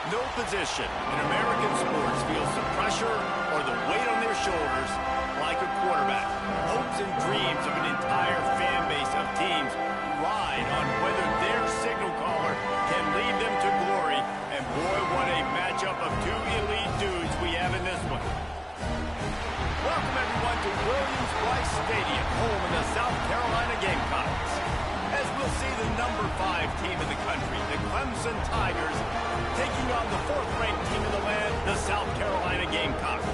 No position in American sports feels the pressure or the weight on their shoulders like a quarterback. Hopes and dreams of an entire fan base of teams ride on whether their signal caller can lead them to glory. And boy, what a matchup of two elite dudes we have in this one. Welcome everyone to Williams-Brice Stadium, home of the South Carolina Gamecocks. As we'll see the number 5 team in the country, the Clemson Tigers, taking on the 4th-ranked team in the land, the South Carolina Gamecocks.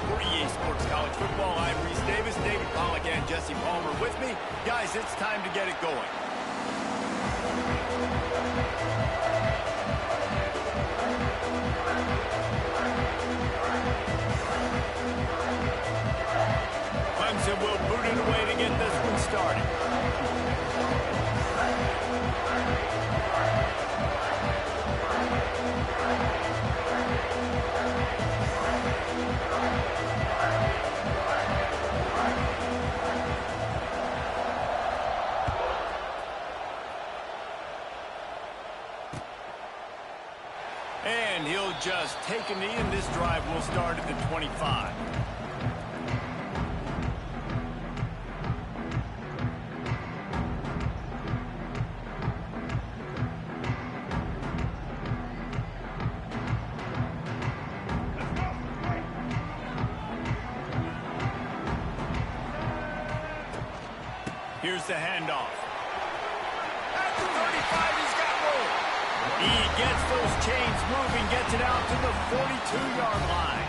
For EA Sports College Football, I'm Reese Davis, David Pollack, and Jesse Palmer with me. Guys, it's time to get it going. Clemson will boot it away to get this one started. And he'll just take a knee, and this drive will start at the 25. Here's the handoff. At the 35, he's got room. He gets those chains moving, gets it out to the 42-yard line.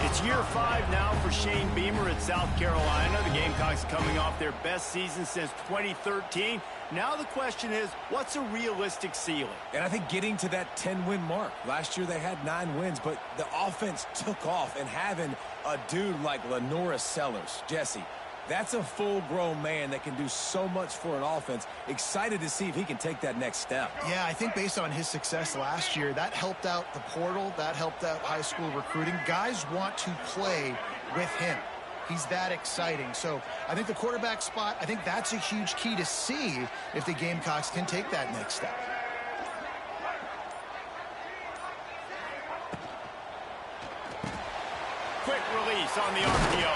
It's year 5 now for Shane Beamer at South Carolina. The Gamecocks coming off their best season since 2013. Now the question is, what's a realistic ceiling? And I think getting to that 10-win mark. Last year they had 9 wins, but the offense took off, and having a dude like Lenora Sellers, Jesse, that's a full-grown man that can do so much for an offense. Excited to see if he can take that next step. Yeah, I think based on his success last year, that helped out the portal, that helped out high school recruiting. Guys want to play with him. He's that exciting. So I think the quarterback spot, I think that's a huge key to see if the Gamecocks can take that next step. Quick release on the RPO.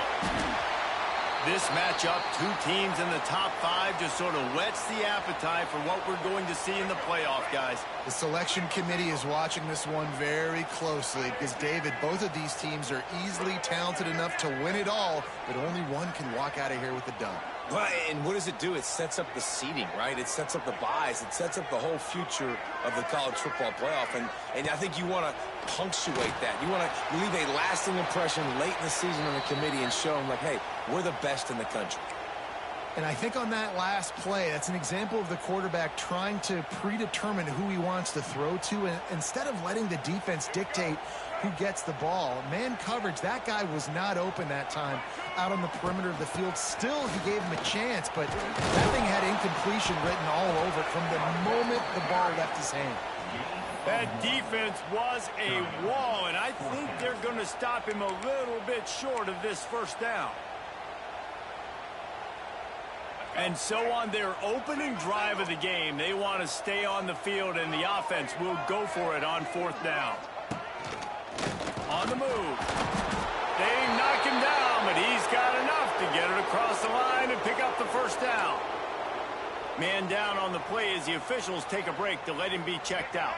This matchup, 2 teams in the top 5, just sort of whets the appetite for what we're going to see in the playoff, guys. The selection committee is watching this one very closely because, David, both of these teams are easily talented enough to win it all, but only one can walk out of here with a dub. Well, and what does it do? It sets up the seeding, right? It sets up the buys. It sets up the whole future of the college football playoff. And I think you want to punctuate that. You want to leave a lasting impression late in the season on the committee and show them, like, hey, we're the best in the country. And I think on that last play, that's an example of the quarterback trying to predetermine who he wants to throw to, and instead of letting the defense dictate who gets the ball. Man coverage, that guy was not open that time out on the perimeter of the field. Still, he gave him a chance, but that thing had incompletion written all over it from the moment the ball left his hand. That defense was a wall, and I think they're going to stop him a little bit short of this first down. And so on their opening drive of the game, they want to stay on the field, and the offense will go for it on 4th down. On the move. They knock him down, but he's got enough to get it across the line and pick up the first down. Man down on the play as the officials take a break to let him be checked out.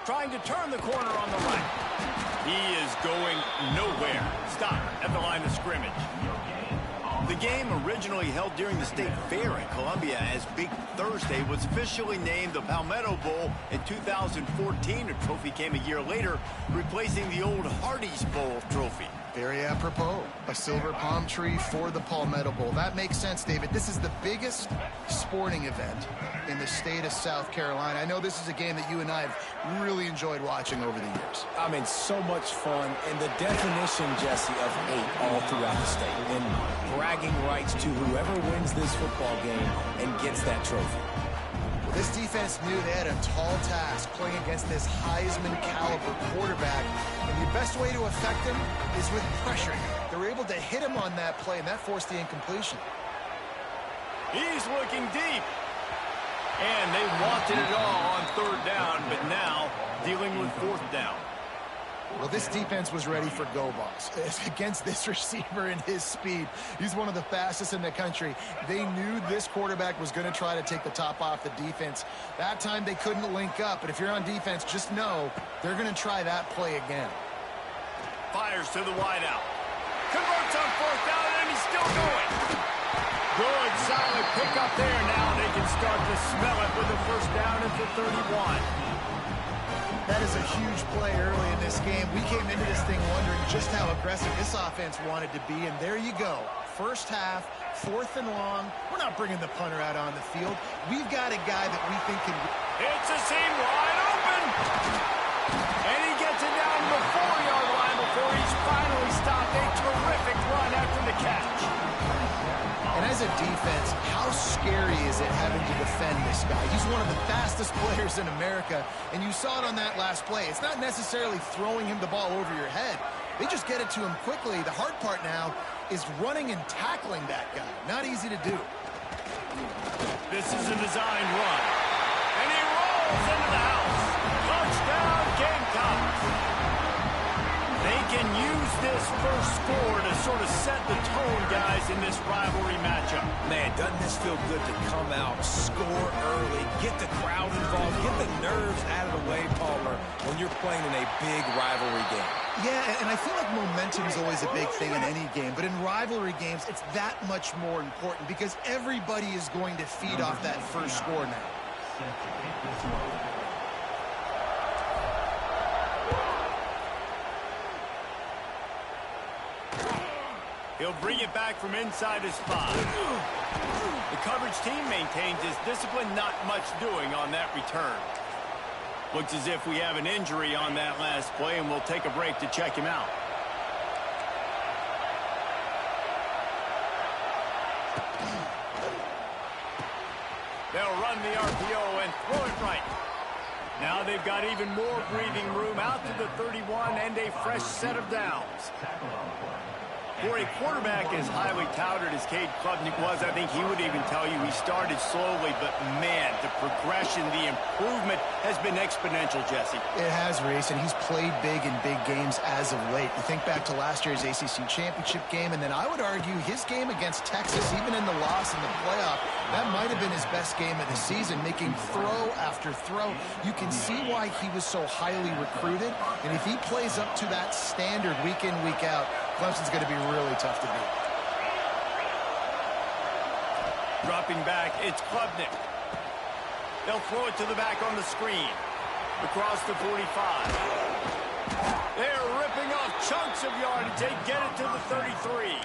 Trying to turn the corner on the right. He is going nowhere. Stop at the line of scrimmage. The game, originally held during the State Fair in Columbia as Big Thursday, was officially named the Palmetto Bowl in 2014. A trophy came a year later, replacing the old Hardee's Bowl trophy. Very apropos. A silver palm tree for the Palmetto Bowl. That makes sense, David. This is the biggest sporting event in the state of South Carolina. I know this is a game that you and I have really enjoyed watching over the years. I mean, so much fun, and the definition, Jesse, of hate all throughout the state, and bragging rights to whoever wins this football game and gets that trophy. This defense knew they had a tall task playing against this Heisman caliber quarterback, and the best way to affect him is with pressuring him. They were able to hit him on that play, and that forced the incompletion. He's looking deep. And they wanted it all on third down, but now dealing with fourth down. Well, this defense was ready for go balls. Against this receiver and his speed, he's one of the fastest in the country. They knew this quarterback was going to try to take the top off the defense. That time they couldn't link up, but if you're on defense, just know they're going to try that play again. Fires to the wideout. Converts on fourth down, and he's still going. Good, solid pickup there. Now they can start to smell it with a first down at the 31. That is a huge play early in this game. We came into this thing wondering just how aggressive this offense wanted to be, and there you go. First half, fourth and long. We're not bringing the punter out on the field. We've got a guy that we think can... It's a seam wide open. And he gets it down to the 4-yard line before he's finally stopped. A terrific run after the catch. And as a defense, how scary is it having to defend this guy? He's one of the fastest players in America, and you saw it on that last play. It's not necessarily throwing him the ball over your head. They just get it to him quickly. The hard part now is running and tackling that guy. Not easy to do. This is a designed run. And he rolls into the house. Touchdown, Gamecocks. They can use this first score to sort of set the tone, guys, in this rivalry matchup. Man, doesn't this feel good to come out, score early, get the crowd involved, get the nerves out of the way, Palmer, when you're playing in a big rivalry game. Yeah, and I feel like momentum is always a big thing in any game, but in rivalry games, it's that much more important because everybody is going to feed off that first score now. He'll bring it back from inside his spot. The coverage team maintains his discipline, not much doing on that return. Looks as if we have an injury on that last play, and we'll take a break to check him out. They'll run the RPO and throw it right. Now they've got even more breathing room out to the 31 and a fresh set of downs. For a quarterback as highly touted as Cade Klubnik was, I think he would even tell you he started slowly, but man, the progression, the improvement has been exponential, Jesse. It has, Reese, and he's played big in big games as of late. You think back to last year's ACC championship game, and then I would argue his game against Texas, even in the loss in the playoff, that might have been his best game of the season, making throw after throw. You can see why he was so highly recruited, and if he plays up to that standard week in, week out, Clemson's going to be really tough to beat. Dropping back, it's Klubnik. They'll throw it to the back on the screen. Across the 45. They're ripping off chunks of yardage. They get it to the 33.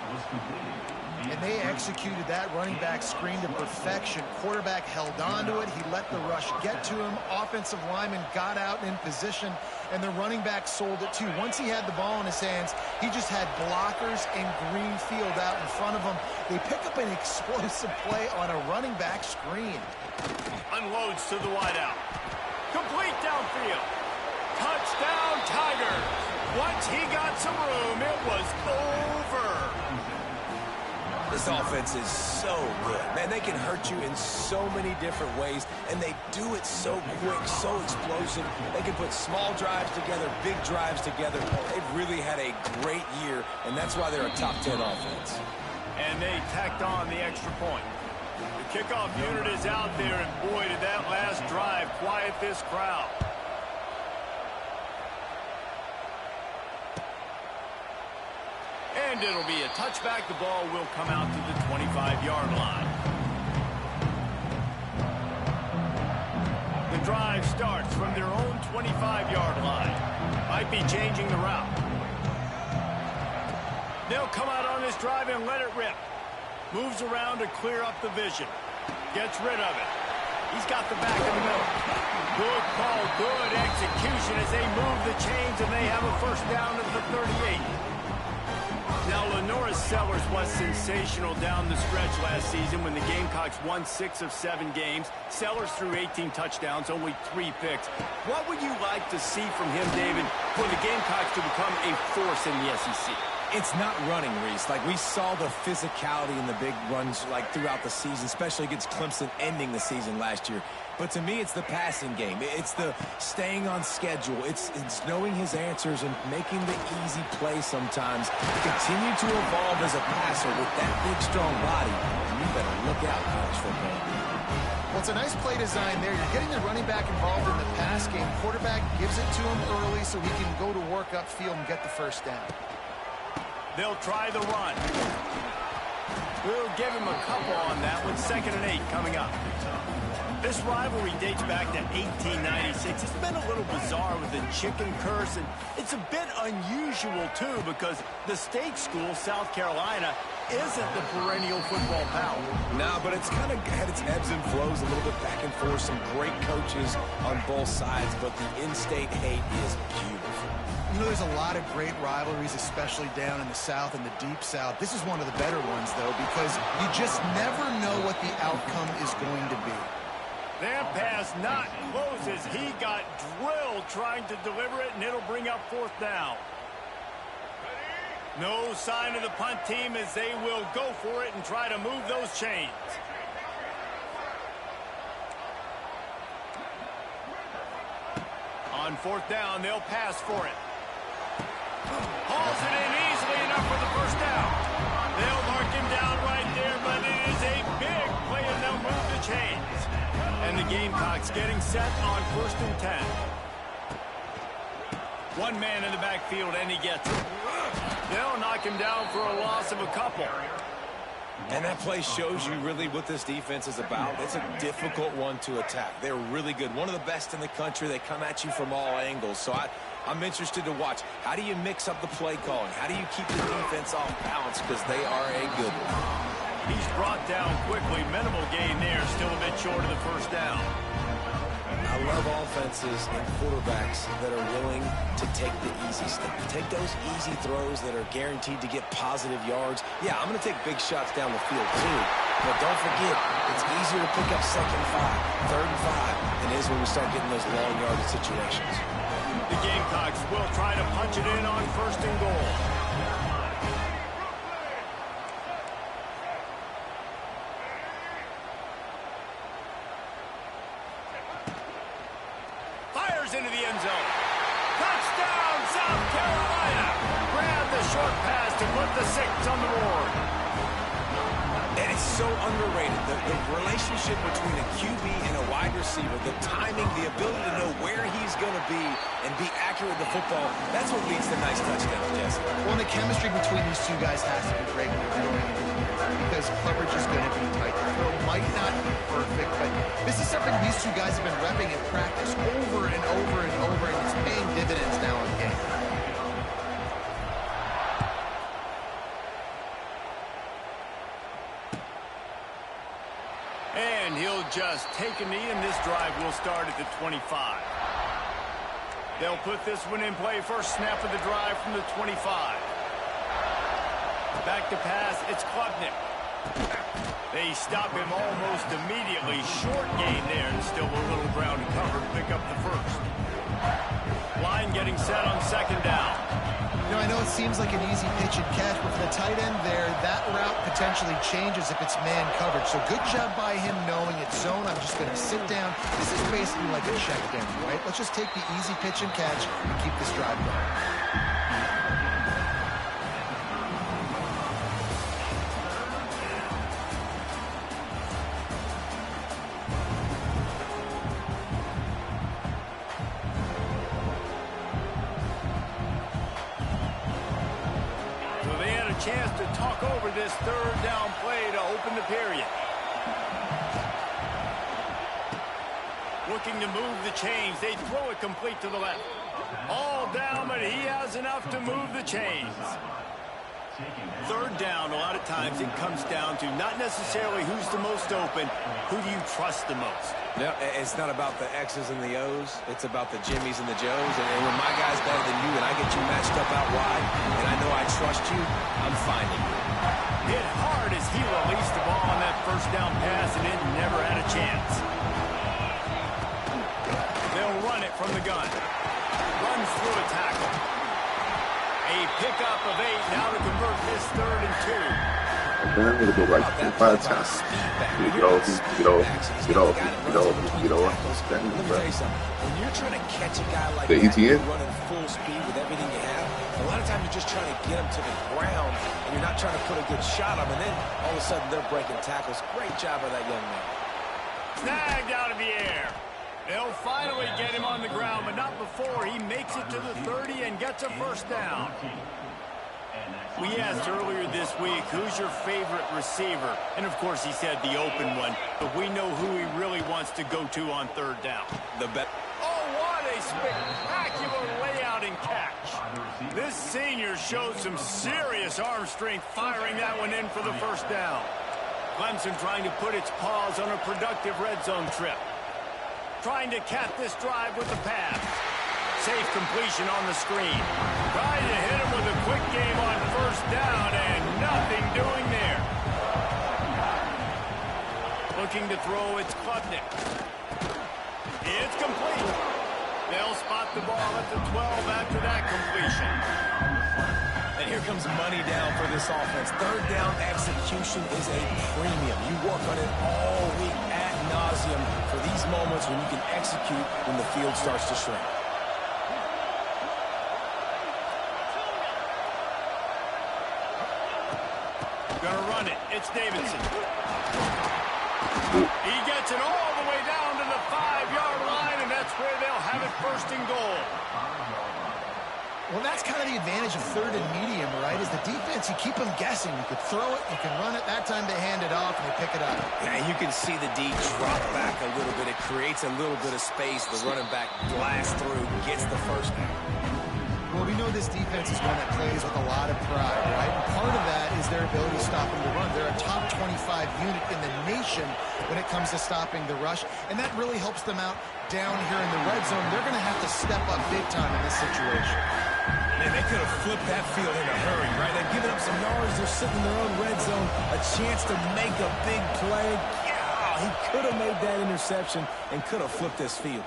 And they executed that running back screen to perfection. Quarterback held on to it. He let the rush get to him. Offensive lineman got out in position, and the running back sold it too. Once he had the ball in his hands, he just had blockers and green field out in front of him. They pick up an explosive play on a running back screen. Unloads to the wideout. Complete downfield. Touchdown, Tigers. Once he got some room, it was over. This offense is so good. Man, they can hurt you in so many different ways, and they do it so quick, so explosive. They can put small drives together, big drives together. They've really had a great year, and that's why they're a top 10 offense. And they tacked on the extra point. The kickoff unit is out there, and boy, did that last drive quiet this crowd. And it'll be a touchback. The ball will come out to the 25-yard line. The drive starts from their own 25-yard line. Might be changing the route. They'll come out on this drive and let it rip. Moves around to clear up the vision. Gets rid of it. He's got the back in the middle. Good call, good execution as they move the chains and they have a first down at the 38. Now, Lenoris Sellers was sensational down the stretch last season when the Gamecocks won 6 of 7 games. Sellers threw 18 touchdowns, only 3 picks. What would you like to see from him, David, for the Gamecocks to become a force in the SEC? It's not running, Reese. Like, we saw the physicality in the big runs, like, throughout the season, especially against Clemson ending the season last year. But to me, it's the passing game. It's the staying on schedule. It's knowing his answers and making the easy play sometimes. Continue to evolve as a passer with that big, strong body. And you better look out, college football. Well, it's a nice play design there. You're getting the running back involved in the pass game. Quarterback gives it to him early so he can go to work upfield and get the first down. They'll try the run. We'll give him a couple on that one. 2nd and 8 coming up. This rivalry dates back to 1896. It's been a little bizarre with the chicken curse, and it's a bit unusual, too, because the state school, South Carolina, isn't the perennial football power. No, but it's kind of had its ebbs and flows, a little bit back and forth, some great coaches on both sides, but the in-state hate is beautiful. You know, there's a lot of great rivalries, especially down in the South and the Deep South. This is one of the better ones, though, because you just never know what the outcome is going to be. That pass not close as he got drilled trying to deliver it, and it'll bring up 4th down. No sign of the punt team as they will go for it and try to move those chains. On 4th down, they'll pass for it. Hauls it in easily enough for the first down. They'll mark him down right there, but it is a big play, and they'll move the chains. And the Gamecocks getting set on 1st and 10. One man in the backfield, and he gets it. They'll knock him down for a loss of a couple. And that play shows you really what this defense is about. It's a difficult one to attack. They're really good. One of the best in the country. They come at you from all angles. So I'm interested to watch. How do you mix up the play calling? How do you keep the defense off balance? Because they are a good one. He's brought down quickly. Minimal gain there. Still a bit short of the first down. I love offenses and quarterbacks that are willing to take the easy step. Take those easy throws that are guaranteed to get positive yards. Yeah, I'm going to take big shots down the field too. But don't forget, it's easier to pick up 2nd and 5, 3rd and 5 than it is when we start getting those long yardage situations. The Gamecocks will try to punch it in on 1st and goal. Into the end zone. Touchdown, South Carolina. Grab the short pass to put the 6 on the board. And it's so underrated. The relationship between a QB and a wide receiver, the timing, the ability to know where he's going to be and be accurate with the football, that's what leads to nice touchdowns, Jesse. Well, the chemistry between these two guys has to be great because coverage is going to be tight. The throw might not be perfect, but this is something these two guys have been repping in practice over and over and over, and it's paying dividends now in game. And he'll just take a knee, and this drive will start at the 25. They'll put this one in play. First snap of the drive from the 25. Back to pass, it's Klubnik. They stop him almost immediately. Short gain there, and still a little ground to cover to pick up the first. Line getting set on 2nd down. You know, I know it seems like an easy pitch and catch, but for the tight end there, that route potentially changes if it's man coverage. So good job by him knowing it's zone. I'm just going to sit down. This is basically like a check down, right? Let's just take the easy pitch and catch and keep this drive going. Chance to talk over this 3rd down play to open the period. Looking to move the chains. They throw it complete to the left. All down, but he has enough to move the chains. Third down, a lot of times it comes down to not necessarily who's the most open, who do you trust the most? No, it's not about the X's and the O's. It's about the Jimmies and the Joes. And when my guy's better than you and I get you matched up out wide and I know I trust you, I'm finding you. Hit hard as he released the ball on that first down pass and it never had a chance. They'll run it from the gun. Runs through a tackle. A pickup of 8 now to convert this 3rd and 2. Then I'm going to go like 5 times. Get off. Let me tell you something. When you're trying to catch a guy like the that, ETN? running full speed with everything you have, a lot of times you're just trying to get him to the ground, and you're not trying to put a good shot on him, and then all of a sudden they're breaking tackles. Great job by that young man. Snagged out of the air. They'll finally get him on the ground, but not before he makes it to the 30 and gets a first down. We asked earlier this week, who's your favorite receiver? And, of course, he said the open one, but we know who he really wants to go to on 3rd down. Oh, what a spectacular layout and catch. This senior showed some serious arm strength firing that one in for the first down. Clemson trying to put its paws on a productive red zone trip. Trying to cap this drive with the pass. Safe completion on the screen. Trying to hit him with a quick game on 1st down and nothing doing there. Looking to throw, it's Klubnik. It's complete. They'll spot the ball at the 12 after that completion. And here comes money down for this offense. 3rd down execution is a premium. You work on it all week ad nauseum for these moments when you can execute when the field starts to shrink. Gonna run it. It's Davidson. He gets it all the way down to the 5-yard line, and that's where they'll have it 1st and goal. Well, that's kind of the advantage of 3rd and medium, right? Is the defense, you keep them guessing. You could throw it, you can run it. That time they hand it off, and they pick it up. And you can see the D drop back a little bit. It creates a little bit of space. The running back blasts through, gets the first down. Well, we know this defense is one that plays with a lot of pride, right? And part of that is their ability to stop the run. They're a top 25 unit in the nation when it comes to stopping the rush, and that really helps them out down here in the red zone. They're going to have to step up big time in this situation. Man, they could have flipped that field in a hurry, right? They've given up some yards. They're sitting in their own red zone. A chance to make a big play. Yeah, he could have made that interception and could have flipped this field.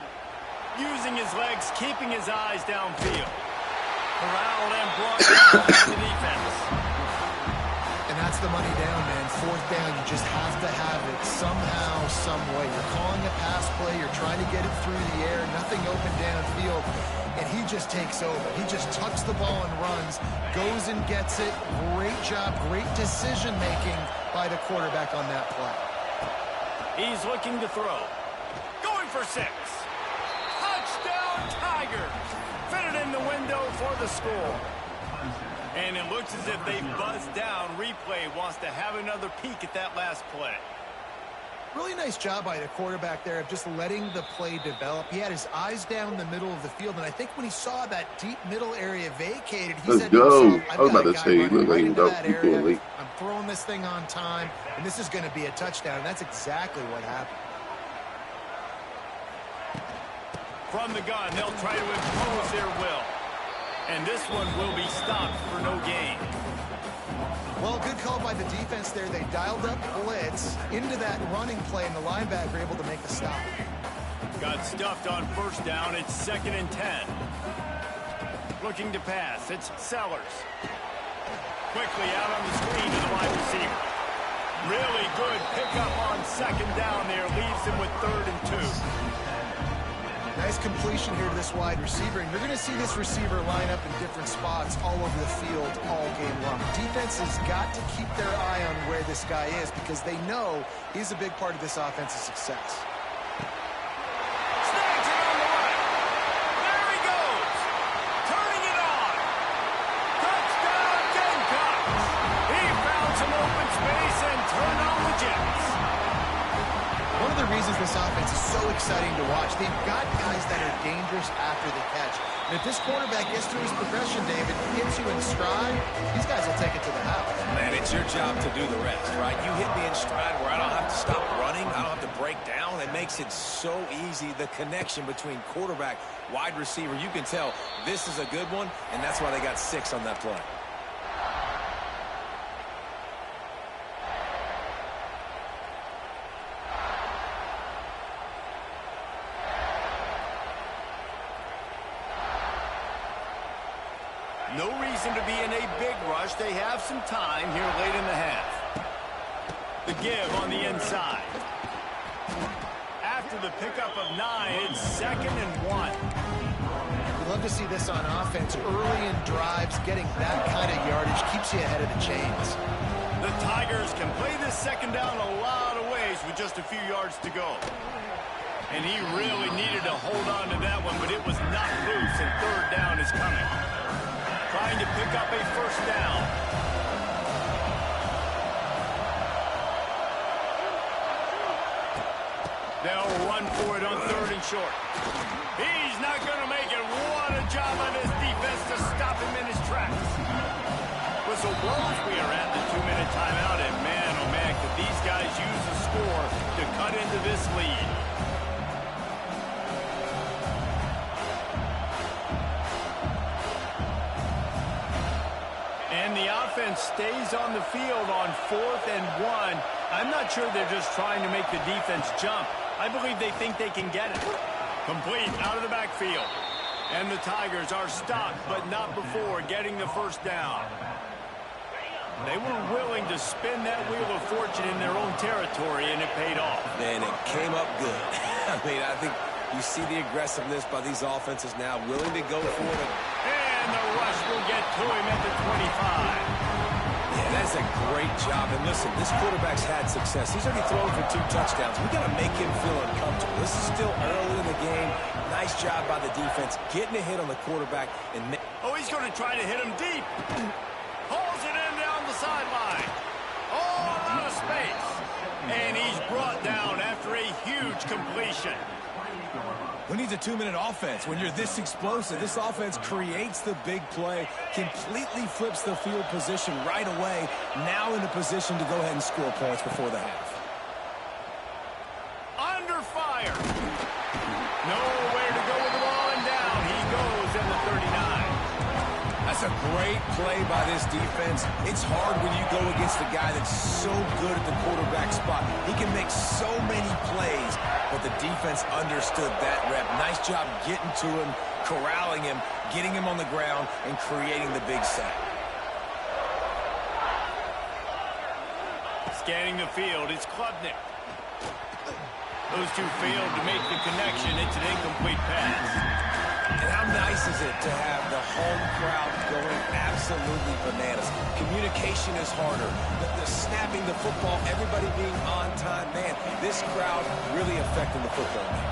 Using his legs, keeping his eyes downfield. Corralled and brought down by the defense. And that's the money down, man. 4th down, you just have to have it somehow, some way. You're calling a pass play. You're trying to get it through the air. Nothing open downfield. And he just takes over. He just tucks the ball and runs, goes and gets it. Great job, great decision-making by the quarterback on that play. He's looking to throw. Going for 6. Touchdown, Tigers. Fit it in the window for the score. And it looks as if they buzzed down. Replay wants to have another peek at that last play. Really nice job by the quarterback there of just letting the play develop. He had his eyes down the middle of the field, and I think when he saw that deep middle area vacated, he said to himself, I was about to say, look like he's up before late. I'm throwing this thing on time, and this is going to be a touchdown, and that's exactly what happened. From the gun, they'll try to impose their will. And this one will be stopped for no gain. Well, good call by the defense there. They dialed up blitz into that running play, and the linebacker able to make a stop. Got stuffed on 1st down. It's 2nd and 10. Looking to pass. It's Sellers. Quickly out on the screen to the wide receiver. Really good pickup on 2nd down there. Leaves him with 3rd and 2. Nice completion here to this wide receiver, and you're going to see this receiver line up in different spots all over the field all game long. Defense has got to keep their eye on where this guy is because they know he's a big part of this offense's success. Snags it on the right. There he goes. Turning it on. Touchdown, Gamecocks. He found some open space and turned on the Jets. One of the reasons this offense is so exciting to watch. They've got guys that are dangerous after the catch. And if this quarterback gets through his progression, David, hits you in stride, these guys will take it to the house. Man, it's your job to do the rest, right? You hit me in stride where I don't have to stop running. I don't have to break down. It makes it so easy, the connection between quarterback, wide receiver. You can tell this is a good one, and that's why they got 6 on that play. No reason to be in a big rush. They have some time here late in the half. The give on the inside. After the pickup of 9, it's 2nd and 1. We love to see this on offense. Early in drives, getting that kind of yardage keeps you ahead of the chains. The Tigers can play this second down a lot of ways with just a few yards to go. And he really needed to hold on to that one, but it was not loose, and 3rd down is coming. Trying to pick up a 1st down. They'll run for it on 3rd and short. He's not going to make it. What a job on his defense to stop him in his tracks. Whistle blows. We are at the 2-minute timeout, and man, oh man, could these guys use a score to cut into this lead. And the offense stays on the field on 4th and 1. I'm not sure they're just trying to make the defense jump. I believe they think they can get it. Complete out of the backfield. And the Tigers are stopped, but not before getting the 1st down. They were willing to spin that wheel of fortune in their own territory, and it paid off. And it came up good. I mean, I think you see the aggressiveness by these offenses now, willing to go for it. And the rush will get to him at the 25. Yeah, that's a great job. And listen, this quarterback's had success. He's already thrown for 2 touchdowns. We got to make him feel uncomfortable. This is still early in the game. Nice job by the defense, getting a hit on the quarterback. Oh, he's going to try to hit him deep. Pulls it in down the sideline. All out of space. And he's brought down after a huge completion. Who needs a 2-minute offense when you're this explosive? This offense creates the big play, completely flips the field position right away, now in a position to go ahead and score points before the half. Under fire. Nowhere to go with the ball, and down he goes in the 39. That's a great play by this defense. It's hard when you go against a guy that's so good at the quarterback spot. He can make so many plays, but the defense understood that rep. Nice job getting to him, corralling him, getting him on the ground, and creating the big sack. Scanning the field, it's Klubnik. Those two failed to make the connection. It's an incomplete pass. And how nice is it to have the home crowd going absolutely bananas? Communication is harder. The snapping the football, everybody being on time. Man, this crowd really affecting the football game.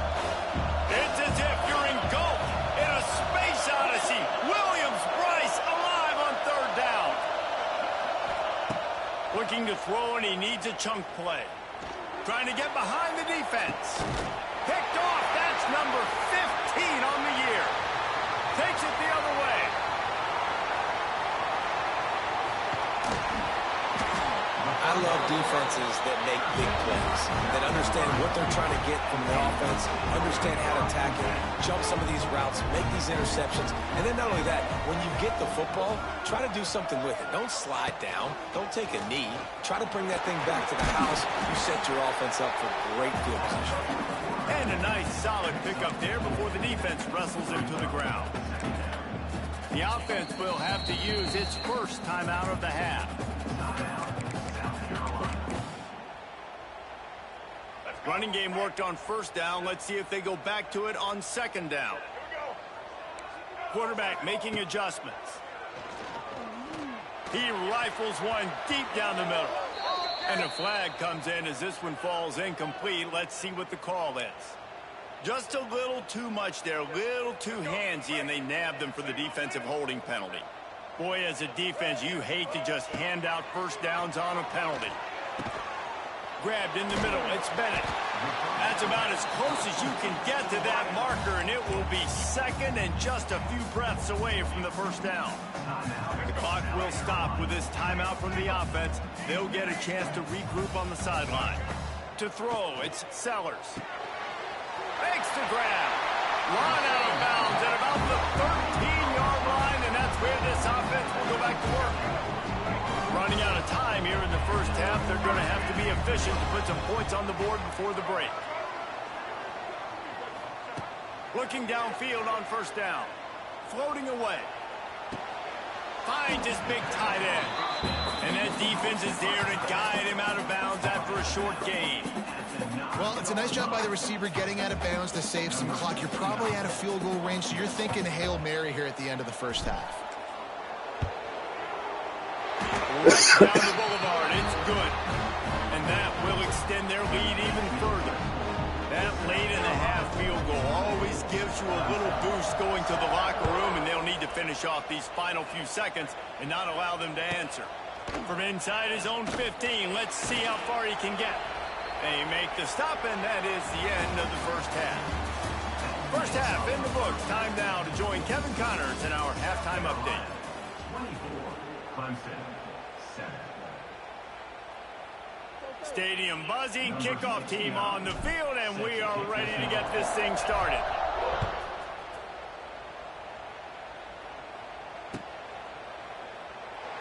It's as if you're engulfed in a space odyssey. Williams-Brice alive on 3rd down. Looking to throw, and he needs a chunk play. Trying to get behind the defense. Picked off. That's number 15 on the year. Takes it the other way. I love defenses that make big plays, that understand what they're trying to get from the offense, understand how to attack it, jump some of these routes, make these interceptions, and then not only that, when you get the football, try to do something with it. Don't slide down. Don't take a knee. Try to bring that thing back to the house. You set your offense up for great field position. And a nice solid pickup there before the defense wrestles him to the ground. The offense will have to use its 1st timeout of the half. Running game worked on 1st down. Let's see if they go back to it on 2nd down. Quarterback making adjustments. He rifles one deep down the middle. And a flag comes in as this one falls incomplete. Let's see what the call is. Just a little too much there, a little too handsy, and they nabbed them for the defensive holding penalty. Boy, as a defense, you hate to just hand out 1st downs on a penalty. Grabbed in the middle. It's Bennett. That's about as close as you can get to that marker, and it will be second and just a few breaths away from the first down. The clock will stop with this timeout from the offense. They'll get a chance to regroup on the sideline. To throw, it's Sellers. Makes the grab. Run out of bounds at about the 13-yard line, and that's where this offense will go back to work. Running out of time here in the first half, they're going to have to be efficient to put some points on the board before the break. Looking downfield on first down. Floating away. Finds his big tight end. And that defense is there to guide him out of bounds after a short gain. Well, it's a nice job by the receiver getting out of bounds to save some clock. You're probably out of field goal range, so you're thinking Hail Mary here at the end of the first half. Right down the boulevard, it's good. And that will extend their lead even further. That late-in-the-half field goal always gives you a little boost going to the locker room, and they'll need to finish off these final few seconds and not allow them to answer. From inside his own 15, let's see how far he can get. They make the stop, and that is the end of the first half. First half in the books. Time now to join Kevin Connors in our halftime update. 24, Stadium buzzing, kickoff team on the field, and we are ready to get this thing started.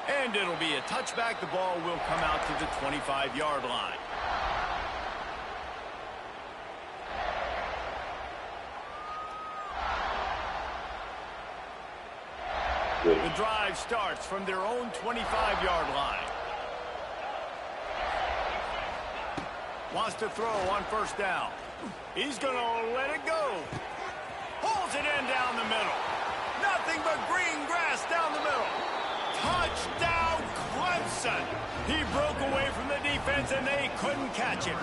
And it'll be a touchback. The ball will come out to the 25-yard line. The drive starts from their own 25-yard line. Wants to throw on first down. He's going to let it go. Pulls it in down the middle. Nothing but green grass down the middle. Touchdown, Clemson. He broke away from the defense, and they couldn't catch him.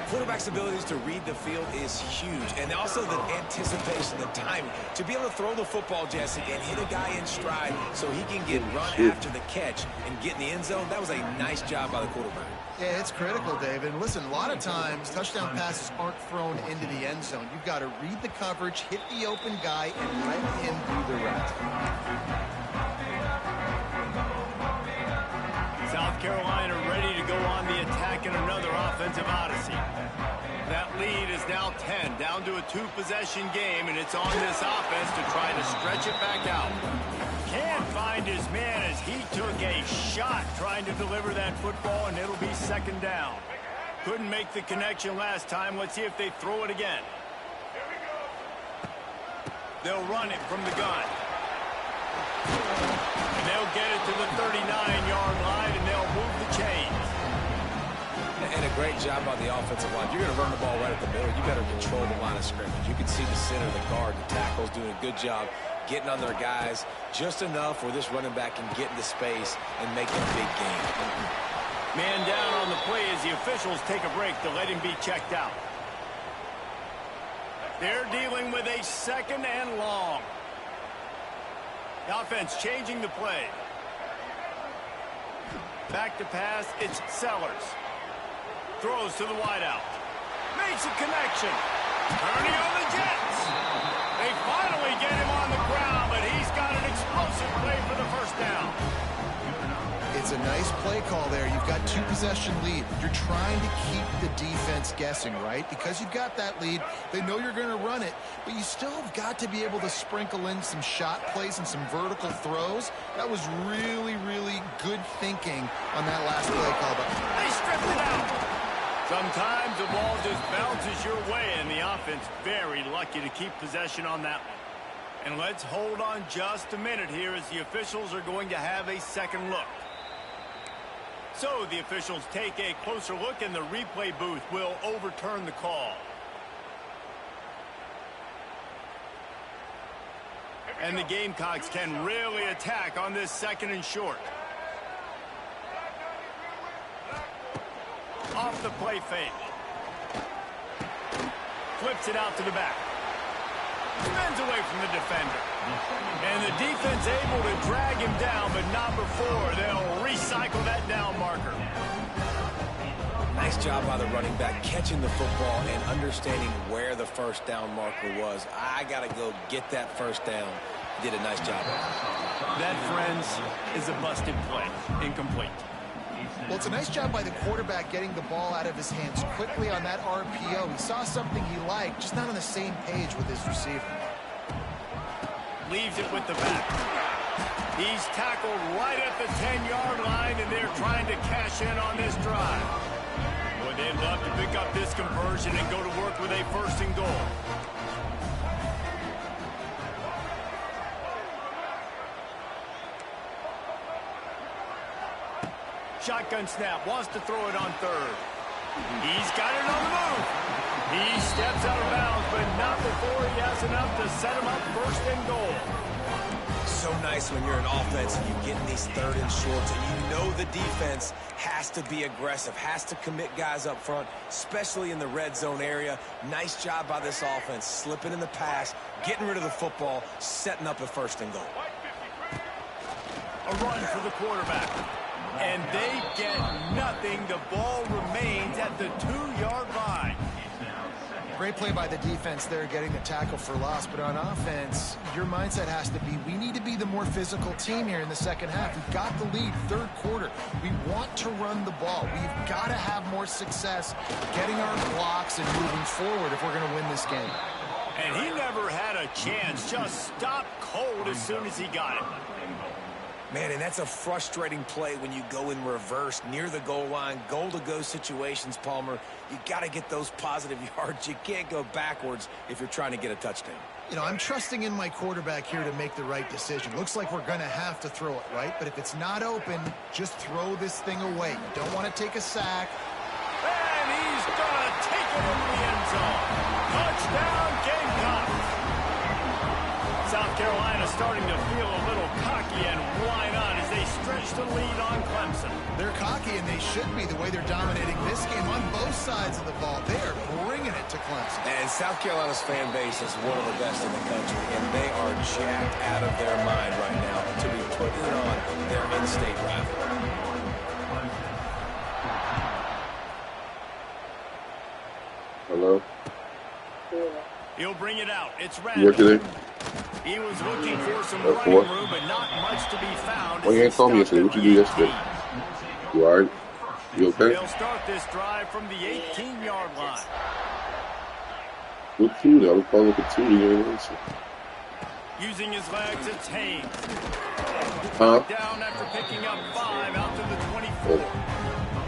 Quarterback's abilities to read the field is huge, and also the anticipation, the timing. To be able to throw the football, Jesse, and hit a guy in stride so he can get run after the catch and get in the end zone, that was a nice job by the quarterback. Yeah, it's critical, David. And listen, a lot of times, touchdown passes aren't thrown into the end zone. You've got to read the coverage, hit the open guy, and let him do the rest. South Carolina ready to go on the attack in another offensive odyssey. That lead is now 10, down to a two-possession game, and it's on this offense to try to stretch it back out. Can't find his man as he took a shot trying to deliver that football, and it'll be second down. Couldn't make the connection last time. Let's see if they throw it again. They'll run it from the gun. And they'll get it to the 39-yard line, and they'll move the chains. And a great job by the offensive line. You're going to run the ball right at the middle. You got to control the line of scrimmage. You can see the center, the guard, the tackles doing a good job getting on their guys just enough where this running back can get into space and make a big gain. Man down on the play as the officials take a break to let him be checked out. They're dealing with a second and long. The offense changing the play. Back to pass, it's Sellers. Throws to the wideout. Makes a connection. Turning on the Jets. They finally get him on the ground, but he's got an explosive play for the first down. It's a nice play call there. You've got two-possession lead. You're trying to keep the defense guessing, right? Because you've got that lead, they know you're going to run it, but you still have got to be able to sprinkle in some shot plays and some vertical throws. That was really, really good thinking on that last play call. But they stripped it out. Sometimes the ball just bounces your way, and the offense very lucky to keep possession on that one. And let's hold on just a minute here as the officials are going to have a second look. So the officials take a closer look, and the replay booth will overturn the call. And the Gamecocks can really attack on this second and short. Off the play fake. Flips it out to the back. Spins away from the defender. And the defense able to drag him down, but not before they'll recycle that down marker. Nice job by the running back, catching the football and understanding where the first down marker was. I got to go get that first down. He did a nice job. That, friends, is a busted play. Incomplete. Well, it's a nice job by the quarterback getting the ball out of his hands quickly on that RPO. He saw something he liked, just not on the same page with his receiver. Leaves it with the back. He's tackled right at the 10-yard line, and they're trying to cash in on this drive. Boy, they'd love to pick up this conversion and go to work with a first and goal. Shotgun snap, wants to throw it on third. He's got it on the move. He steps out of bounds, but not before he has enough to set him up first and goal. So nice when you're an offense and you get in these third and shorts and you know the defense has to be aggressive, has to commit guys up front, especially in the red zone area. Nice job by this offense, slipping in the pass, getting rid of the football, setting up a first and goal. A run for the quarterback. And they get nothing. The ball remains at the 2-yard line. Great play by the defense there, getting the tackle for loss. But on offense, your mindset has to be, we need to be the more physical team here in the second half. We've got the lead, third quarter. We want to run the ball. We've got to have more success getting our blocks and moving forward if we're going to win this game. And he never had a chance. Just stopped cold as soon as he got it. Man, and that's a frustrating play when you go in reverse near the goal line, goal-to-go situations, Palmer. You got to get those positive yards. You can't go backwards if you're trying to get a touchdown. You know, I'm trusting in my quarterback here to make the right decision. Looks like we're going to have to throw it, right? But if it's not open, just throw this thing away. You don't want to take a sack. And he's going to take it into the end zone. Touchdown, Gamecocks. South Carolina starting to feel a little cocky, and why not as they stretch the lead on Clemson. They're cocky, and they should be the way they're dominating this game on both sides of the ball. They are bringing it to Clemson. And South Carolina's fan base is one of the best in the country, and they are jacked out of their mind right now to be putting on their in-state rival. Hello? He'll bring it out. It's You work today? He was looking for some running room, but not much to be found. Why you ain't call me yesterday? What you do yesterday? You alright? You okay? They'll start this drive from the 18-yard line. What two? I was calling for two. You ain't answer. Using his legs, it's Haynes. Huh? Down after picking up 5 out to the 24.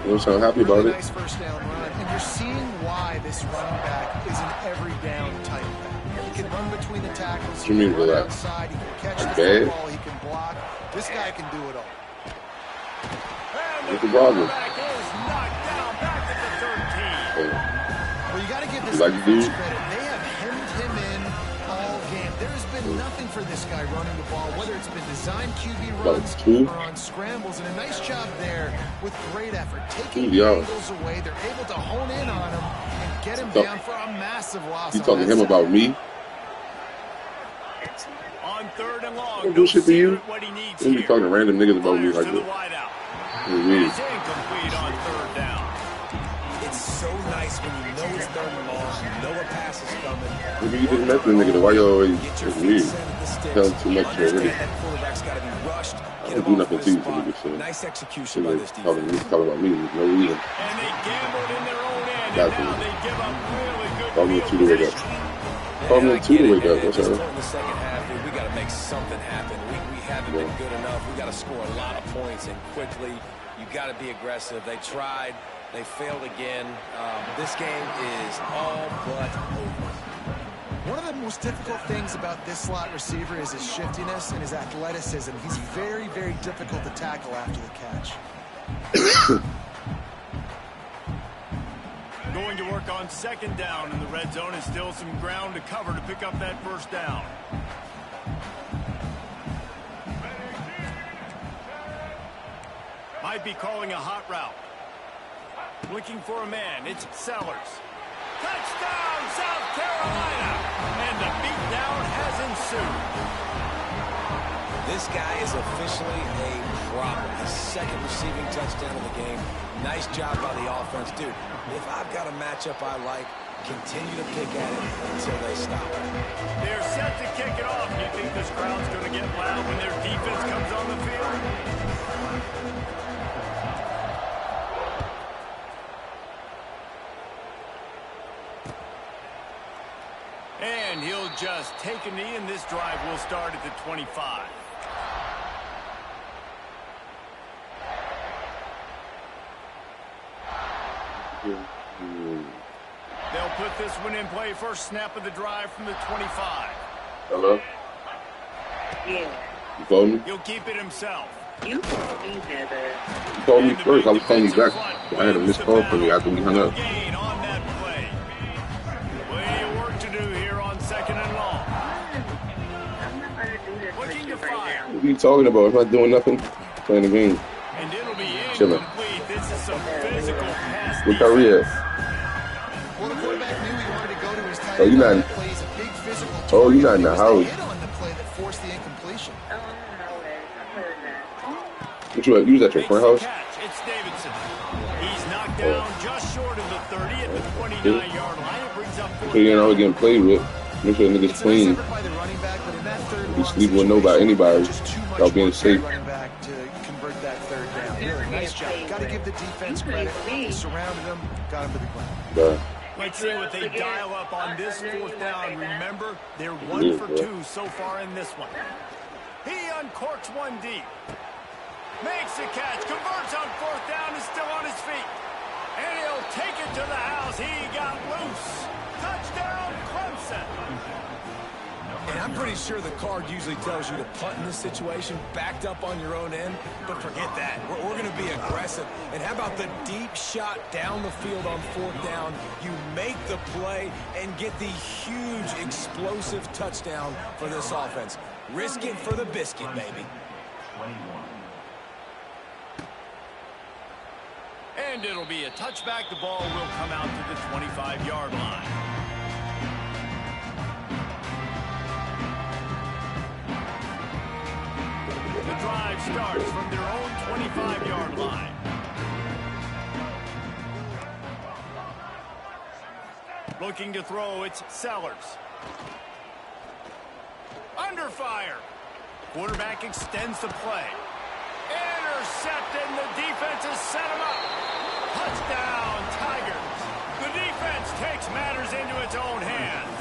You don't sound happy about Really it. nice first down run, and you're seeing why this running back is an every down type back. He can run between the tackles. What you mean he can run relax? outside. He can catch the Okay. football. He can block. This guy can do it all. What's the problem? Back is knocked down back at the 13. Well, you got to give this You like the defense dude? credit. They have hemmed him in all game. There has been nothing for this guy running the ball, whether it's been designed QB runs two? or on scrambles. And a nice job there with great effort. Taking Yeah. angles away, they're able to hone in on him and get him down for a massive loss. You on talking to that him side. about me? On 3rd and long, Don't do shit to you. what he needs You be here. talking to random niggas about me Fires like to the that. wideout. It's weird. He's incomplete on 3rd down. It's so nice when you know it's third and long, you know a pass is coming. Maybe you just met the nigga. Why you always? Get your It's feet weird. set at the sticks. Tell him too much Understand already. that quarterback's got to be rushed. I Get don't him do off nothing his to you, so spot. you just saying. Nice execution by this Talking defense. about me. There's no reason. And they gambled in their own end, and Gotcha. now they give up really good Call me field two to wake up. position. Call me I two get to it, wake up. and What's at this up? point in the second half, dude, we got to make something happen. We haven't been good enough. We got to score a lot of points, and quickly. You got to be aggressive. They tried. They failed again. This game is all but over. One of the most difficult things about this slot receiver is his shiftiness and his athleticism. He's very, very difficult to tackle after the catch. Going to work on 2nd down in the red zone, and still some ground to cover to pick up that 1st down. Might be calling a hot route. Looking for a man. It's Sellers. Touchdown, South Carolina! And the beatdown has ensued. This guy is officially a problem. His second receiving touchdown of the game. Nice job by the offense. Dude, if I've got a matchup I like, continue to pick at it until they stop. They're set to kick it off. You think this crowd's going to get loud when their defense comes on the field? And he'll just take a knee, and this drive will start at the 25. They'll put this one in play. First snap of the drive from the 25. Hello? Yeah. You called me? He'll keep it himself. You called me, Heather. You called me first. I was calling you back. I had a missed call from you after we hung up. Gain on that play. Plenty of work to do here on second and long. I'm not going to do this with Looking you to right fire. now. What are you talking about? I'm not doing nothing. Playing the game. And it'll be Chilling. incomplete. This is some physical pass. Where Kyrie at? Well, the quarterback knew he wanted to go to his tight Oh, end. you're not- That plays a big physical Oh, you're target. not in the It was house. hit on the play that forced the incompletion. Oh, no way. I'm doing that. What you at? You was at your Makes friend's the house? catch. It's Davidson. He's knocked down just short of the 30 at the 29-yard line. It brings up So you know, 4th down. getting played with. Make sure niggas It's a nice clean. effort by the running back, but in that third You long sleep with nobody, situation, anybody, just too much without being work for the safe. running back to convert that third down. Really nice job. Got to give the defense credit. They surrounded him, got him to the ground. Let's see what they dial up on this 4th down. Remember, they're 1 for 2 so far in this one. He uncorks one deep. Makes the catch. Converts on 4th down. Is still on his feet. And he'll take it to the house. He got loose. Touchdown, Clemson. And I'm pretty sure the card usually tells you to punt in this situation, backed up on your own end, but forget that. We're going to be aggressive. And how about the deep shot down the field on 4th down? You make the play and get the huge explosive touchdown for this offense. Risk it for the biscuit, baby. And it'll be a touchback. The ball will come out to the 25-yard line. The drive starts from their own 25-yard line. Looking to throw, it's Sellers. Under fire. Quarterback extends the play. Intercepted, and the defense has set him up. Touchdown, Tigers. The defense takes matters into its own hands.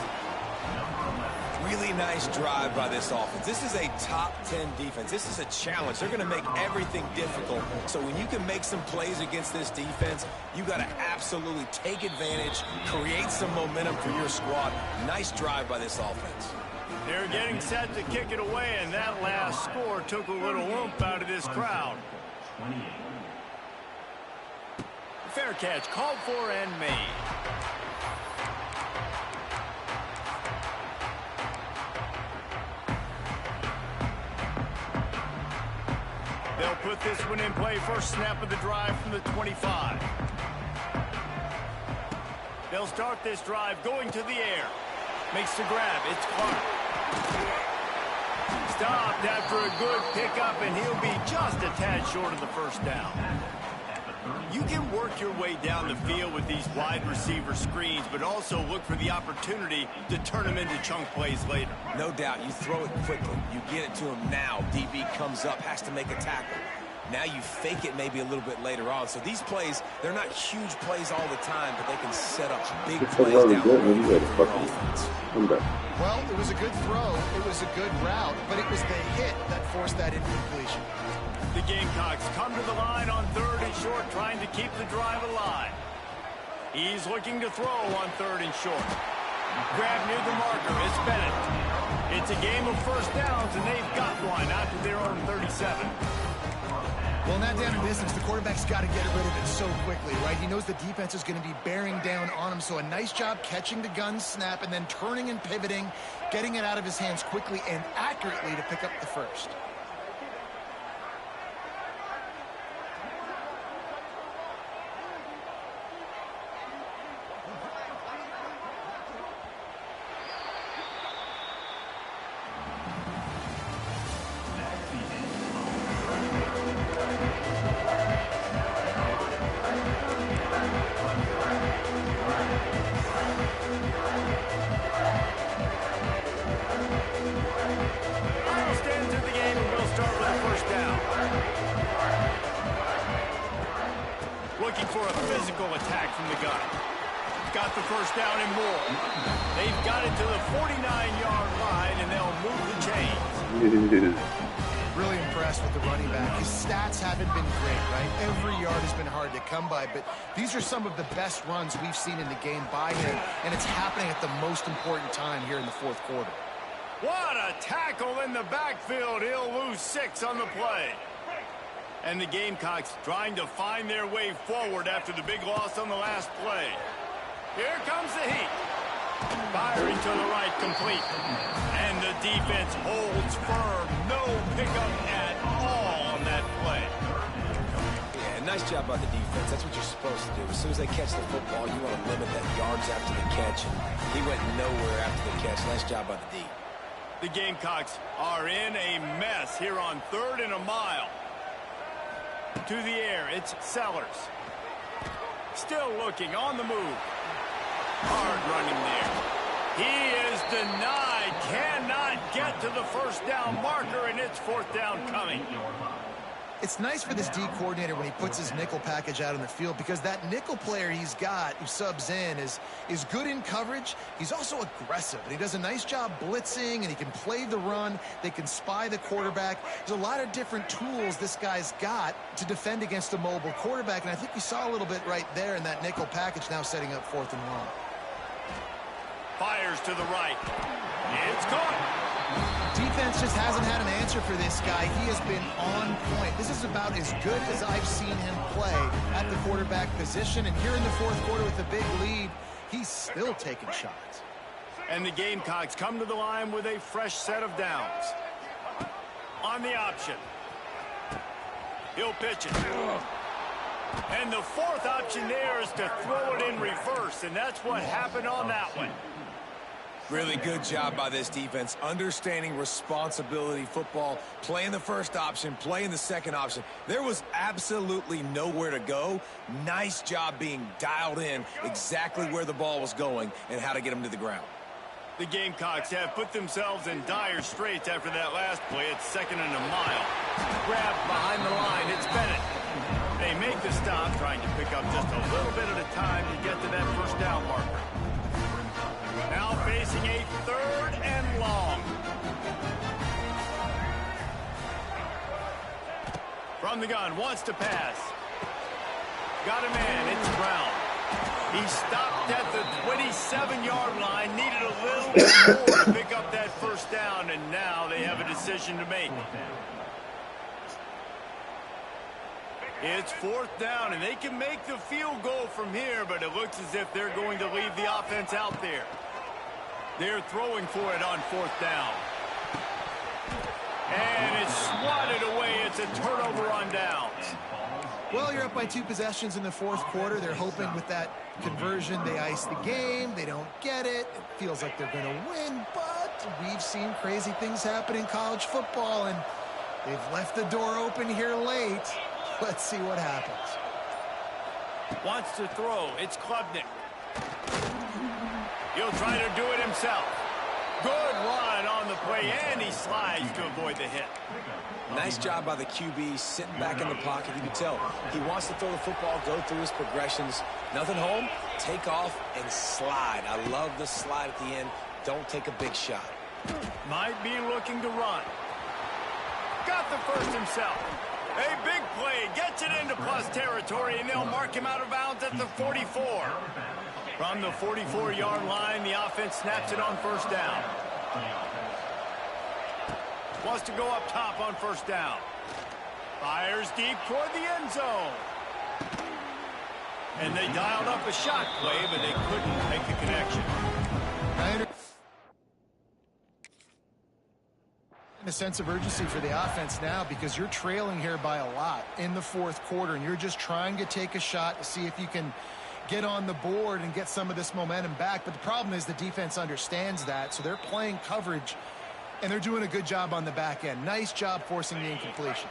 Really nice drive by this offense. This is a top 10 defense. This is a challenge. They're going to make everything difficult. So when you can make some plays against this defense, you got to absolutely take advantage, create some momentum for your squad. Nice drive by this offense. They're getting set to kick it away, and that last score took a little oomph out of this crowd. Fair catch called for and made. They'll put this one in play. First snap of the drive from the 25. They'll start this drive going to the air. Makes the grab. It's Clark. Stopped after a good pickup, and he'll be just a tad short of the first down. You can work your way down the field with these wide receiver screens, but also look for the opportunity to turn them into chunk plays later. No doubt. You throw it quickly. You get it to him now. DB comes up, has to make a tackle. Now you fake it maybe a little bit later on. So these plays, they're not huge plays all the time, but they can set up big plays down the road for your offense. Well, it was a good throw. It was a good route, but it was the hit that forced that incompletion. The Gamecocks come to the line on 3rd and short, trying to keep the drive alive. He's looking to throw on 3rd and short. Grab near the marker. It's Bennett. It's a game of first downs, and they've got one out to their own 37. Well, not down in business. The quarterback's got to get rid of it so quickly, right? He knows the defense is going to be bearing down on him, so a nice job catching the gun snap and then turning and pivoting, getting it out of his hands quickly and accurately to pick up the first. attack from the gun. Got the first down and more. They've got it to the 49-yard line, and they'll move the chains. Really impressed with the running back. His stats haven't been great, right? Every yard has been hard to come by, but these are some of the best runs we've seen in the game by him, and it's happening at the most important time here in the fourth quarter. What a tackle in the backfield. He'll lose 6 on the play. And the Gamecocks trying to find their way forward after the big loss on the last play. Here comes the heat. Firing to the right, complete. And the defense holds firm. No pickup at all on that play. Yeah, nice job by the defense. That's what you're supposed to do. As soon as they catch the football, you want to limit that yards after the catch. And he went nowhere after the catch. Nice job by the D. The Gamecocks are in a mess here on 3rd and a mile. To the air, it's Sellers. Still looking, on the move. Hard running there. He is denied. Cannot get to the first down marker, and it's 4th down coming. It's nice for this D coordinator when he puts his nickel package out on the field, because that nickel player he's got who subs in is good in coverage. He's also aggressive, and he does a nice job blitzing, and he can play the run. They can spy the quarterback. There's a lot of different tools this guy's got to defend against a mobile quarterback, and I think we saw a little bit right there in that nickel package, now setting up 4th and 1. Fires to the right. It's caught. Defense just hasn't had an answer for this guy. He has been on point. This is about as good as I've seen him play at the quarterback position. And here in the fourth quarter with a big lead, he's still taking shots. And the Gamecocks come to the line with a fresh set of downs. On the option. He'll pitch it. And the 4th option there is to throw it in reverse, and that's what happened on that one. Really good job by this defense, understanding responsibility football, playing the first option, playing the second option. There was absolutely nowhere to go. Nice job being dialed in exactly where the ball was going and how to get them to the ground. The Gamecocks have put themselves in dire straits after that last play. It's 2nd and a mile. Grabbed behind the line. It's Bennett. They make the stop, trying to pick up just a little bit at a time to get to that first down marker. Now facing a 3rd and long. From the gun, wants to pass. Got a man, it's Brown. He stopped at the 27-yard line, needed a little bit more to pick up that first down, and now they have a decision to make. It's 4th down, and they can make the field goal from here, but it looks as if they're going to leave the offense out there. They're throwing for it on 4th down. And it's swatted away. It's a turnover on downs. Well, you're up by 2 possessions in the fourth quarter. They're hoping with that conversion they ice the game. They don't get it. It feels like they're going to win, but we've seen crazy things happen in college football, and they've left the door open here late. Let's see what happens. Wants to throw. It's Klubnik. He'll try to do it himself. Good run on the play, and he slides to avoid the hit. Nice job by the QB, sitting back in the pocket. You can tell he wants to throw the football, go through his progressions. Nothing home, take off, and slide. I love the slide at the end. Don't take a big shot. Might be looking to run. Got the first himself. A big play, gets it into plus territory, and they'll mark him out of bounds at the 44. From the 44-yard line, the offense snaps it on first down. Wants to go up top on first down. Fires deep toward the end zone. And they dialed up a shot play, but they couldn't make a connection. A sense of urgency for the offense now, because you're trailing here by a lot in the fourth quarter, and you're just trying to take a shot to see if you can get on the board and get some of this momentum back. But the problem is the defense understands that, so they're playing coverage, and they're doing a good job on the back end. Nice job forcing the incompletion.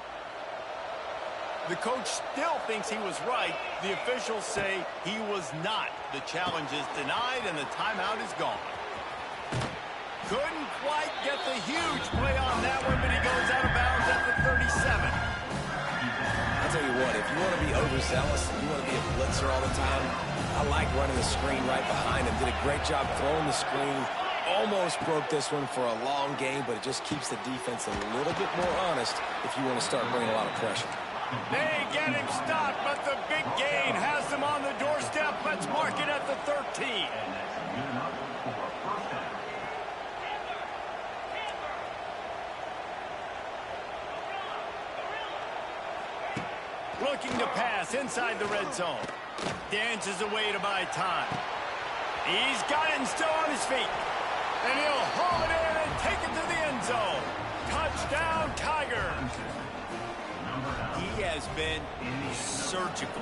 The coach still thinks he was right. The officials say he was not. The challenge is denied, and the timeout is gone. Couldn't quite get the huge play on that one, but he goes out of bounds at the 37. That's tell you what, if you want to be overzealous, you want to be a blitzer all the time, I like running the screen right behind him. Did a great job throwing the screen. Almost broke this one for a long game, but it just keeps the defense a little bit more honest if you want to start bringing a lot of pressure. They get him stopped, but the big gain has them on the doorstep. Let's mark it at the 13. Looking to pass inside the red zone. Dances away to buy time. He's got it and still on his feet. And he'll haul it in and take it to the end zone. Touchdown, Tigers. He has been surgical.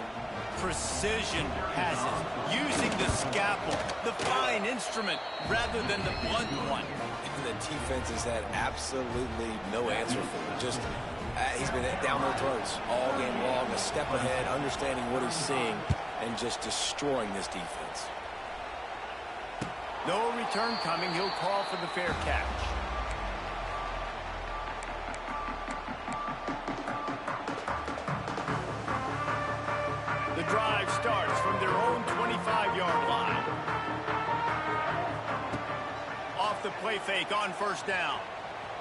Precision passes. Using the scalpel, the fine instrument, rather than the blunt one. And the defense has had absolutely no answer for him. Just, he's been down their throats all game long, a step ahead, understanding what he's seeing, and just destroying this defense. No return coming. He'll call for the fair catch. The drive starts from their own 25-yard line. Off the play fake on first down.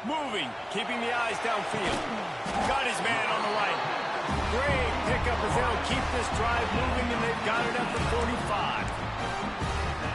Moving, keeping the eyes downfield. Got his man on the right. Great pickup as they'll keep this drive moving, and they've got it at the 45.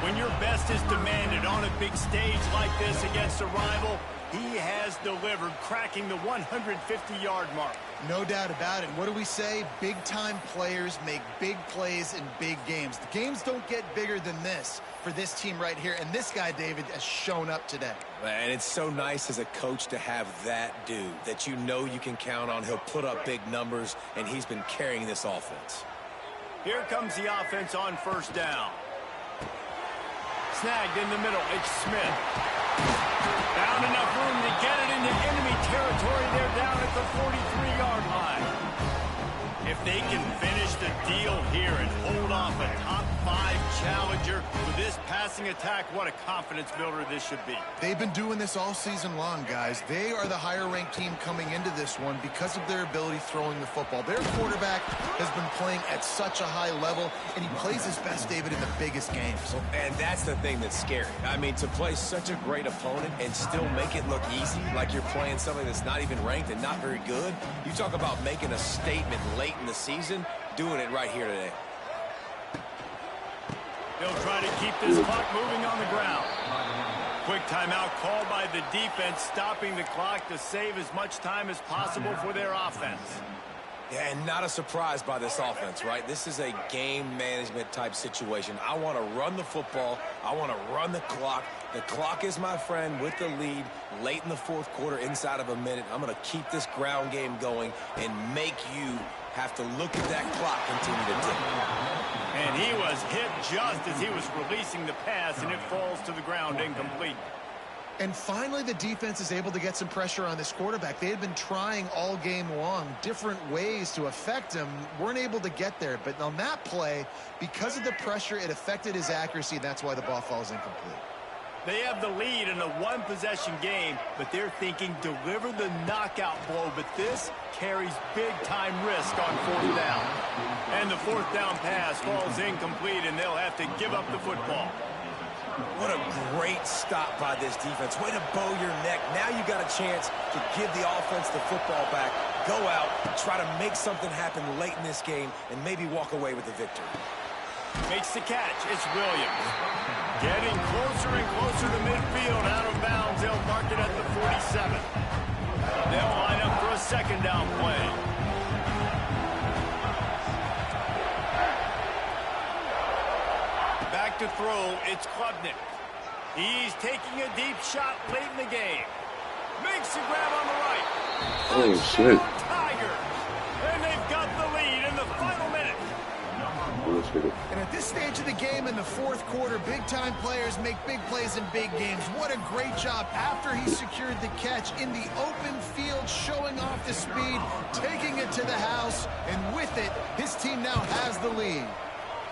When your best is demanded on a big stage like this against a rival, he has delivered, cracking the 150-yard mark. No doubt about it. What do we say? Big-time players make big plays in big games. The games don't get bigger than this for this team right here, and this guy, David, has shown up today. And it's so nice as a coach to have that dude that you know you can count on. He'll put up big numbers, and he's been carrying this offense. Here comes the offense on first down. Snagged in the middle. It's Smith. Found enough room to get it into enemy territory. They're down at the 43-yard line. If they can finish the deal here and hold off a top-5 challenger with this passing attack, what a confidence builder this should be. They've been doing this all season long, guys. They are the higher-ranked team coming into this one because of their ability throwing the football. Their quarterback has been playing at such a high level, and he plays his best, David, in the biggest games. And that's the thing that's scary. I mean, to play such a great opponent and still make it look easy, like you're playing something that's not even ranked and not very good. You talk about making a statement late in the season, doing it right here today. They'll try to keep this clock moving on the ground. Quick timeout called by the defense, stopping the clock to save as much time as possible for their offense. Yeah, and not a surprise by this offense, right? This is a game management type situation. I want to run the football. I want to run the clock. The clock is my friend with the lead late in the fourth quarter, inside of a minute. I'm going to keep this ground game going and make you have to look at that clock continue to tick. And he was hit just as he was releasing the pass, and it falls to the ground incomplete. And finally, the defense is able to get some pressure on this quarterback. They had been trying all game long different ways to affect him, weren't able to get there. But on that play, because of the pressure, it affected his accuracy. That's why the ball falls incomplete. They have the lead in a one-possession game, but they're thinking deliver the knockout blow. But this carries big-time risk on fourth down. And the fourth down pass falls incomplete, and they'll have to give up the football. What a great stop by this defense. Way to bow your neck. Now you got a chance to give the offense the football back, go out, try to make something happen late in this game, and maybe walk away with the victory. Makes the catch. It's Williams. Getting closer and closer to midfield, out of bounds. They'll mark it at the 47. They'll line up for a second down play. Back to throw, it's Klubnik. He's taking a deep shot late in the game. Makes a grab on the right. Oh, shit. Tigers. And they've got the lead in the final minute. And at this stage of the game in the fourth quarter, big-time players make big plays in big games. What a great job after he secured the catch in the open field, showing off the speed, taking it to the house, and with it, his team now has the lead.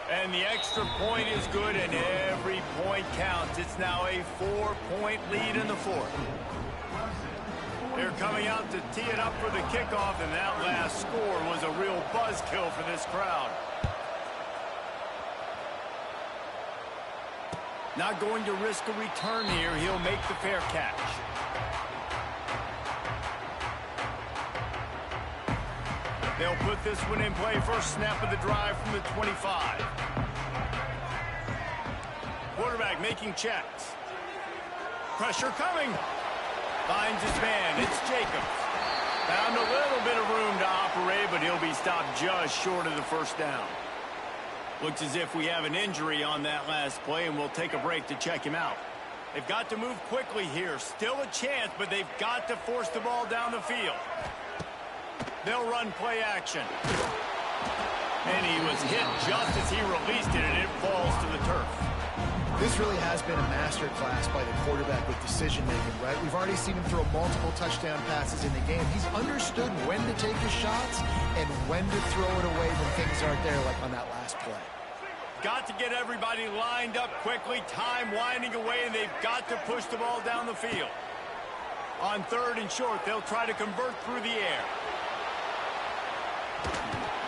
And the extra point is good, and every point counts. It's now a 4-point lead in the fourth. They're coming out to tee it up for the kickoff, and that last score was a real buzzkill for this crowd. Not going to risk a return here. He'll make the fair catch. They'll put this one in play. First snap of the drive from the 25. Quarterback making checks. Pressure coming. Finds his man. It's Jacobs. Found a little bit of room to operate, but he'll be stopped just short of the first down. Looks as if we have an injury on that last play, and we'll take a break to check him out. They've got to move quickly here. Still a chance, but they've got to force the ball down the field. They'll run play action. And he was hit just as he released it, and it falls to the turf. This really has been a master class by the quarterback with decision-making, right? We've already seen him throw multiple touchdown passes in the game. He's understood when to take his shots and when to throw it away when things aren't there, like on that last play. Got to get everybody lined up quickly. Time winding away, and they've got to push the ball down the field. On 3rd and short, they'll try to convert through the air.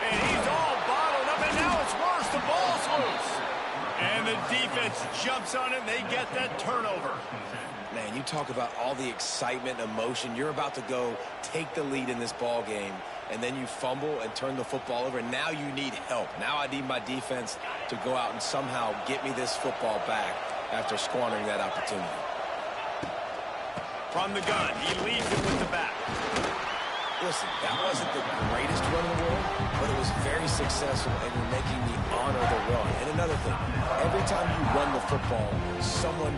And he's all bottled up, and now it's worse. The ball's loose. And the defense jumps on it, and they get that turnover. Man, you talk about all the excitement, emotion. You're about to go take the lead in this ball game, and then you fumble and turn the football over, and now you need help. Now I need my defense to go out and somehow get me this football back after squandering that opportunity. From the gun, he leads it with the back. Listen, that wasn't the greatest run in the world, but it was very successful, and you're making me honor the run. And another thing, every time you run the football, someone